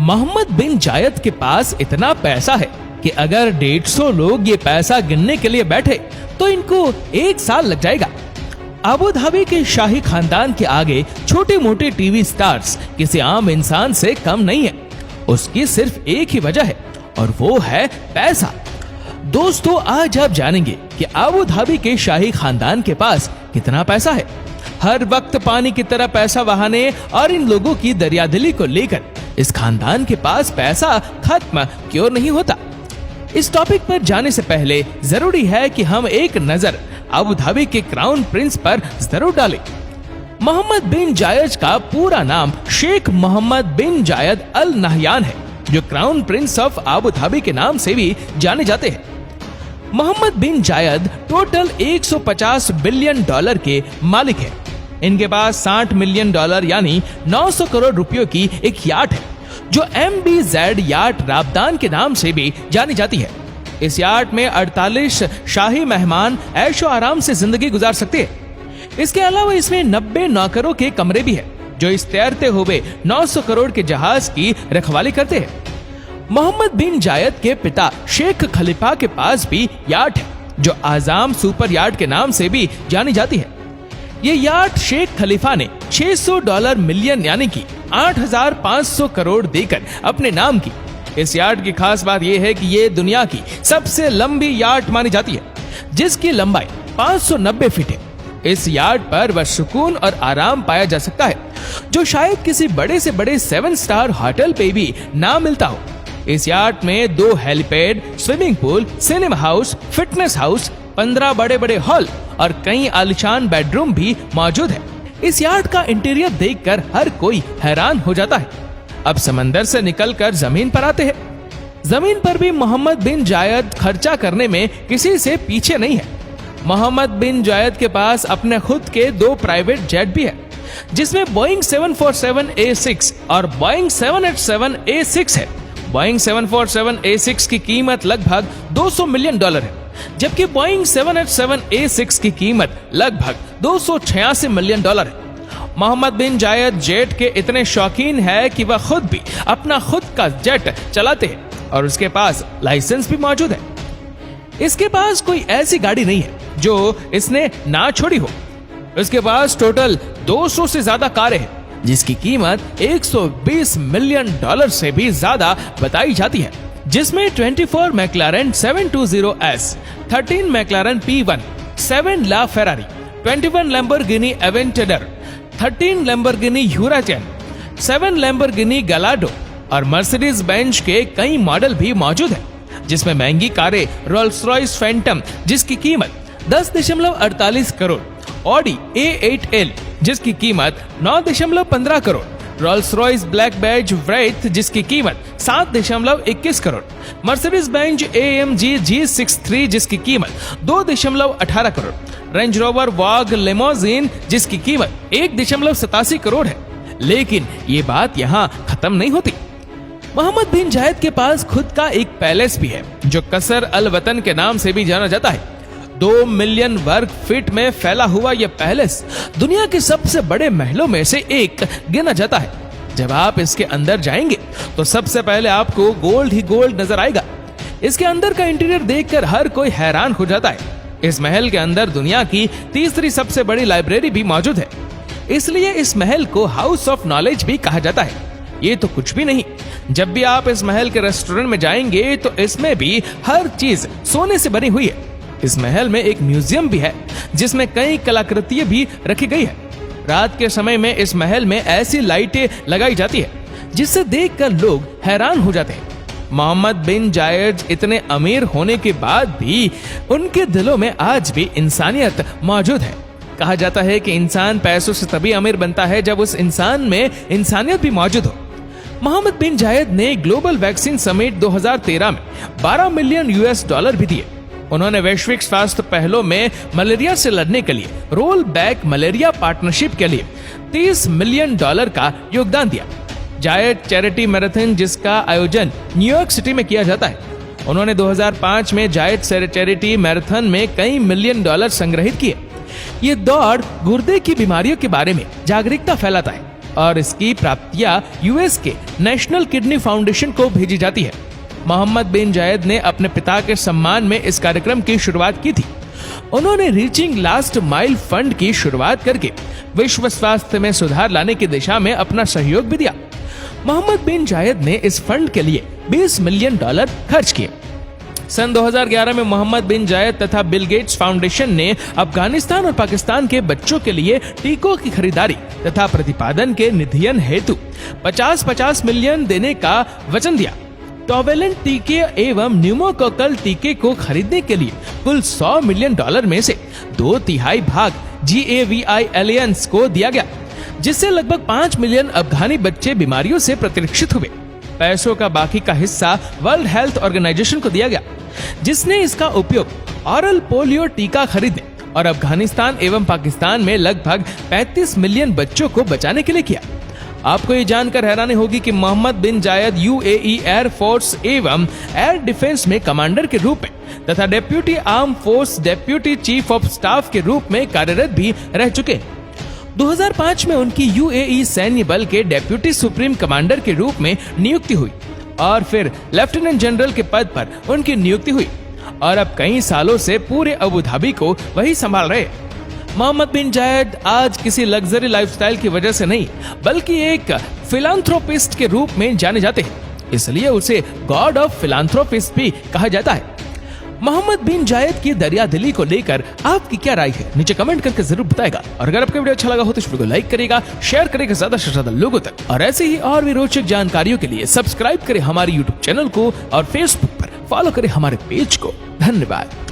मोहम्मद बिन जायद के पास इतना पैसा है कि अगर 150 लोग ये पैसा गिनने के लिए बैठे तो इनको 1 साल लग जाएगा। अबू धाबी के शाही खानदान के आगे छोटे मोटे टीवी स्टार्स किसी आम इंसान से कम नहीं है। उसकी सिर्फ एक ही वजह है और वो है पैसा। दोस्तों, आज आप जानेंगे कि अबू धाबी के शाही खानदान के पास कितना पैसा है। हर वक्त पानी की तरह पैसा बहाने और इन लोगों की दरियादिली को लेकर इस खानदान के पास पैसा खत्म क्यों नहीं होता। इस टॉपिक पर जाने से पहले जरूरी है कि हम एक नजर अबू धाबी के क्राउन प्रिंस पर जरूर डालें। मोहम्मद बिन जायद का पूरा नाम शेख मोहम्मद बिन जायद अल नहयान है, जो crown Prince of Abu Dhabi के नाम से भी जाने जाते हैं। मोहम्मद बिन जायद टोटल 150 बिलियन डॉलर के मालिक है। इनके पास $60 मिलियन यानी 900 करोड़ रुपयों की एक याट है, जो MBZ याट राबदान के नाम से भी जानी जाती है। इस याट में 48 शाही मेहमान ऐशो आराम से जिंदगी गुजार सकते हैं। इसके अलावा इसमें 90 नौकरों के कमरे भी है, जो इस तैरते हुए 900 करोड़ के जहाज की रखवाली करते हैं। मोहम्मद बिन जायद के पिता शेख खलीफा के पास भी याट है, जो आजाम सुपर याट के नाम से भी जानी जाती है। ये याट शेख खलीफा ने $600 मिलियन यानी कि 8,500 करोड़ देकर अपने नाम की। इस याट की खास बात यह है कि ये दुनिया की सबसे लंबी याट मानी जाती है, जिसकी लंबाई 590 फीट है। इस याट पर वह सुकून और आराम पाया जा सकता है, जो शायद किसी बड़े से बड़े 7 स्टार होटल पे भी ना मिलता हो। इस याट में 2 helipad, swimming pool, cinema house, fitness house, 15 बड़े बड़े हॉल और कई आलीशान बेडरूम भी मौजूद है। इस याट का इंटीरियर देखकर हर कोई हैरान हो जाता है। अब समंदर से निकलकर जमीन पर आते हैं। जमीन पर भी मोहम्मद बिन जायद खर्चा करने में किसी से पीछे नहीं है। मोहम्मद बिन जायद के पास अपने खुद के 2 प्राइवेट जेट भी है, जिसमें बोइंग 747-A6 और बोइंग 787-A6 है। बोइंग 747-A6 की कीमत लगभग $200 मिलियन है, जबकि बोइंग 787-A6 की कीमत लगभग $286 मिलियन है। मोहम्मद बिन जायद जेट के इतने शौकीन है कि वह खुद भी अपना खुद का जेट चलाते हैं और उसके पास लाइसेंस भी मौजूद है। इसके पास कोई ऐसी गाड़ी नहीं है जो इसने ना छोड़ी हो। इसके पास टोटल 200 से ज्यादा कारें हैं, जिसकी कीमत $120 मिलियन से भी ज्यादा बताई जाती है, जिसमें 24 मैक्लारेन 720S, 13 मैक्लारेन P1, 7 ला फेरारी, 21 लैम्बोर्गिनी एवेंटेडर, 13 लैम्बोर्गिनी ह्यूराचन, 7 लैम्बोर्गिनी गलाडो और मर्सिडीज बेंज के कई मॉडल भी मौजूद है, जिसमें महंगी कारें रोल्स रॉयस फैंटम जिसकी कीमत 10.48 करोड़, ऑडी A8L जिसकी कीमत 9.15 crore, Rolls Royce Black Badge Wraith जिसकी कीमत 7.21 crore, Mercedes Benz AMG G63 जिसकी कीमत 2.18 करोड़, रेंज रोवर वॉग लिमोजिन जिसकी कीमत 1.87 करोड़ है। लेकिन ये बात यहाँ खत्म नहीं होती। मोहम्मद बिन जायद के पास खुद का एक पैलेस भी है, जो कसर अल वतन के नाम से भी जाना जाता है। 2 मिलियन वर्ग फीट में फैला हुआ यह पैलेस दुनिया के सबसे बड़े महलों में से एक गिना जाता है। जब आप इसके अंदर जाएंगे तो सबसे पहले आपको गोल्ड ही गोल्ड नजर आएगा। इसके अंदर का इंटीरियर देखकर हर कोई हैरान हो जाता है। इस महल के अंदर दुनिया की तीसरी सबसे बड़ी लाइब्रेरी भी मौजूद है, इसलिए इस महल को हाउस ऑफ नॉलेज भी कहा जाता है। ये तो कुछ भी नहीं, जब भी आप इस महल के रेस्टोरेंट में जाएंगे तो इसमें भी हर चीज सोने से बनी हुई है। इस महल में एक म्यूजियम भी है, जिसमें कई कलाकृतियां भी रखी गई है। रात के समय में इस महल में ऐसी लाइटें लगाई जाती है, जिससे देखकर लोग हैरान हो जाते हैं। मोहम्मद बिन जायद इतने अमीर होने के बाद भी उनके दिलों में आज भी इंसानियत मौजूद है। कहा जाता है कि इंसान पैसों से तभी अमीर बनता है जब उस इंसान में इंसानियत भी मौजूद हो। मोहम्मद बिन जायद ने ग्लोबल वैक्सीन समिट 2013 में $12 मिलियन भी दिए। उन्होंने वैश्विक स्वास्थ्य पहलों में मलेरिया से लड़ने के लिए रोल बैक मलेरिया पार्टनरशिप के लिए $30 मिलियन का योगदान दिया। जायद चैरिटी मैराथन, जिसका आयोजन न्यूयॉर्क सिटी में किया जाता है, उन्होंने 2005 में जायद चैरिटी मैराथन में कई $मिलियन संग्रहित किए। ये दौड़ गुर्दे की बीमारियों के बारे में जागरूकता फैलाता है। और इसकी प्राप्तियां यूएस के नेशनल किडनी फाउंडेशन को भेजी जाती है। मोहम्मद बिन जायद ने अपने पिता के सम्मान में इस कार्यक्रम की शुरुआत की थी। उन्होंने रीचिंग लास्ट माइल फंड की शुरुआत करके विश्व स्वास्थ्य में सुधार लाने की दिशा में अपना सहयोग भी दिया। मोहम्मद बिन जायद ने इस फंड के लिए $20 मिलियन खर्च किए। सन 2011 में मोहम्मद बिन जायद तथा बिल गेट्स फाउंडेशन ने अफगानिस्तान और पाकिस्तान के बच्चों के लिए टीकों की खरीदारी तथा प्रतिपादन के निधियन हेतु 50-50 मिलियन देने का वचन दिया। कोवैलेंट टीके एवं न्यूमोकोकल टीके को खरीदने के लिए कुल $100 मिलियन में से 2/3 भाग GAVI एलियंस को दिया गया, जिससे लगभग 5 मिलियन अफगानी बच्चे बीमारियों से प्रतिरक्षित हुए। पैसों का बाकी का हिस्सा वर्ल्ड हेल्थ ऑर्गेनाइजेशन को दिया गया, जिसने इसका उपयोग ऑरल पोलियो टीका खरीदने और अफगानिस्तान एवं पाकिस्तान में लगभग 35 मिलियन बच्चों को बचाने के लिए किया। आपको ये जानकर हैरानी होगी कि मोहम्मद बिन जायद UAE एयर फोर्स एवं एयर डिफेंस में कमांडर के रूप में तथा deputy arm force deputy chief of staff के रूप में कार्यरत भी रह चुके हैं। 2005 में उनकी UAE सैन्य बल के डेप्यूटी सुप्रीम कमांडर के रूप में नियुक्ति हुई और फिर लेफ्टिनेंट जनरल के पद पर उनकी नियुक्ति हुई और अब कई सालों से पूरे अबू धाबी को वही संभाल रहे। मोहम्मद बिन जायद आज किसी लग्जरी लाइफस्टाइल की वजह से नहीं, बल्कि एक फिलांथ्रोपिस्ट के रूप में जाने जाते हैं, इसलिए उसे गॉड ऑफ फिलांथ्रोपिस्ट भी कहा जाता है। मोहम्मद बिन जायद की दरियादिली को लेकर आपकी क्या राय है, नीचे कमेंट करके जरूर बताएगा। और अगर आपको वीडियो अच्छा लगा हो तो इस वीडियो को लाइक करेगा, शेयर करेगा ज्यादा से ज्यादा लोगों तक, और ऐसे ही और भी रोचक जानकारियों के लिए सब्सक्राइब करें हमारे यूट्यूब चैनल को और फेसबुक पर फॉलो करें हमारे पेज को। धन्यवाद।